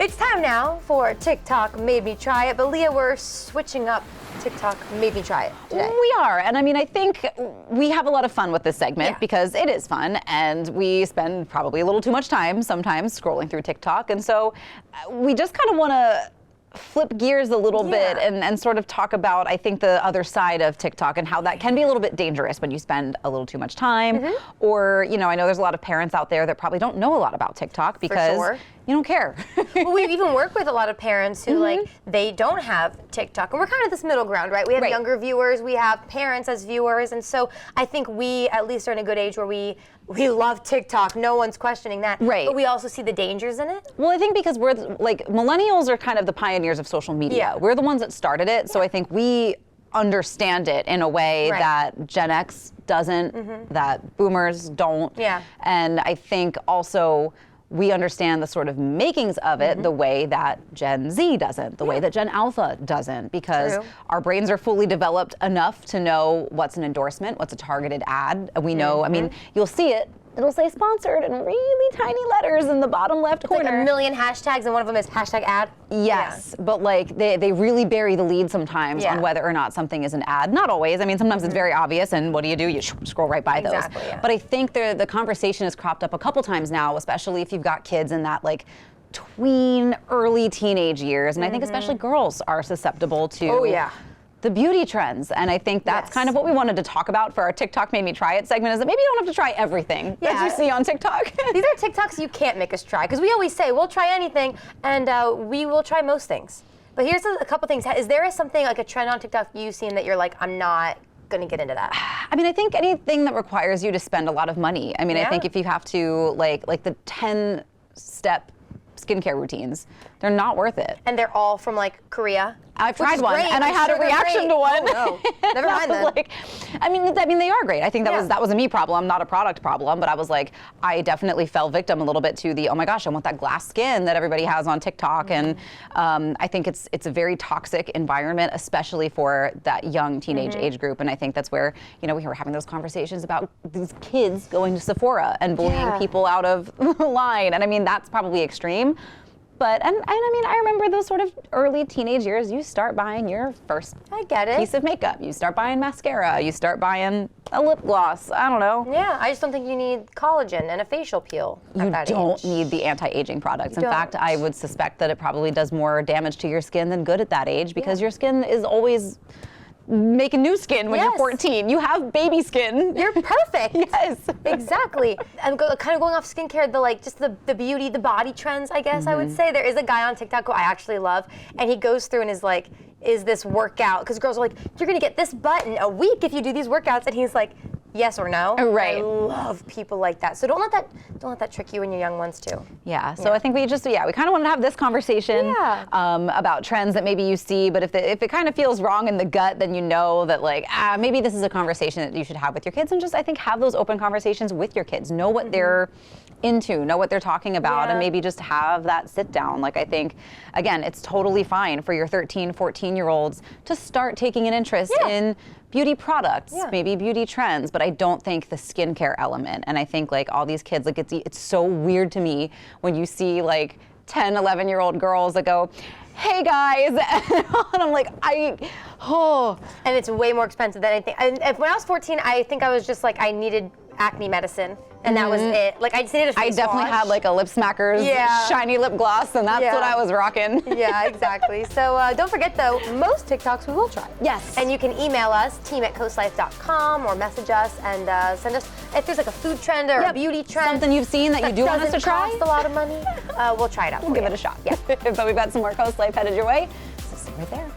It's time now for TikTok Made Me Try It. But Leah, we're switching up TikTok Made Me Try It today. We are, and I mean, I think we have a lot of fun with this segment because it is fun, and we spend probably a little too much time sometimes scrolling through TikTok, and so we just kind of want to flip gears a little bit and sort of talk about, I think, the other side of TikTok and how that can be a little bit dangerous when you spend a little too much time. Or, you know, I know there's a lot of parents out there that probably don't know a lot about TikTok because you don't care. Well, we even work with a lot of parents who, like, they don't have TikTok. And we're kind of this middle ground, right? We have younger viewers, we have parents as viewers. And so I think we at least are in a good age where we love TikTok. No one's questioning that. Right. But we also see the dangers in it. Well, I think because we're, like, millennials are kind of the pioneers of social media. We're the ones that started it. So I think we understand it in a way that Gen X doesn't, that boomers don't. And I think also we understand the sort of makings of it the way that Gen Z doesn't, the way that Gen Alpha doesn't, because our brains are fully developed enough to know what's an endorsement, what's a targeted ad. We know, I mean, you'll see it. It'll say sponsored in really tiny letters in the bottom left corner. Like a million hashtags, and one of them is hashtag ad. Yes, but like they really bury the lead sometimes on whether or not something is an ad. Not always. I mean, sometimes it's very obvious, and what do? You scroll right by those. But I think the conversation has cropped up a couple times now, especially if you've got kids in that like tween, early teenage years, and I think especially girls are susceptible to the beauty trends. And I think that's kind of what we wanted to talk about for our TikTok Made Me Try It segment, is that maybe you don't have to try everything that you see on TikTok. These are TikToks you can't make us try, because we always say we'll try anything, and we will try most things. But here's a couple things. Is there something like a trend on TikTok you've seen that you're like, I'm not going to get into that? I mean, I think anything that requires you to spend a lot of money. I mean, I think if you have to, like the 10-step skincare routines, they're not worth it. And they're all from like Korea? I've tried one, and I had a reaction to one. Oh, no. Never mind then. Like, I mean, they are great. I think that was a me problem, not a product problem. But I was like, I definitely fell victim a little bit to the, oh my gosh, I want that glass skin that everybody has on TikTok. And I think it's a very toxic environment, especially for that young teenage age group. And I think that's where, you know, we were having those conversations about these kids going to Sephora and bullying people out of the line. And I mean, that's probably extreme. But, and I mean, I remember those sort of early teenage years, you start buying your first piece of makeup. You start buying mascara. You start buying a lip gloss. I don't know. Yeah, I just don't think you need collagen and a facial peel at that age. You don't need the anti-aging products. In fact, I would suspect that it probably does more damage to your skin than good at that age, because your skin is always making new skin when you're 14. You have baby skin. You're perfect. Yes. Exactly. And kind of going off skincare, the beauty, the body trends, I guess I would say. There is a guy on TikTok who I actually love, and he goes through and is like, is this workout? Because girls are like, you're going to get this butt in a week if you do these workouts. And he's like, yes or no. Right. I love people like that. So don't let that trick you and your young ones too. Yeah. So I think we just we kind of wanted to have this conversation about trends that maybe you see, but if it kind of feels wrong in the gut, then you know that like maybe this is a conversation that you should have with your kids, and just I think have those open conversations with your kids. Know what they're into, know what they're talking about, and maybe just have that sit down. Like I think, again, it's totally fine for your 13, 14-year-olds to start taking an interest in beauty products, maybe beauty trends, but I don't think the skincare element. And I think like all these kids, like it's so weird to me when you see like 10, 11-year-old girls that go, hey guys, and I'm like, And it's way more expensive than anything. And when I was 14, I think I was just like, I needed acne medicine, and that was it. Like I just needed a face I definitely had like a Lip Smackers shiny lip gloss, and that's what I was rocking. Yeah, exactly. So don't forget though, most TikToks we will try. Yes. And you can email us, team@coastlife.com, or message us and send us, if there's like a food trend or a beauty trend. Something you've seen that you do want us to try. Cost a lot of money. We'll try it out. We'll give it a shot. Yeah. But we've got some more Coast Life headed your way, so stay right there.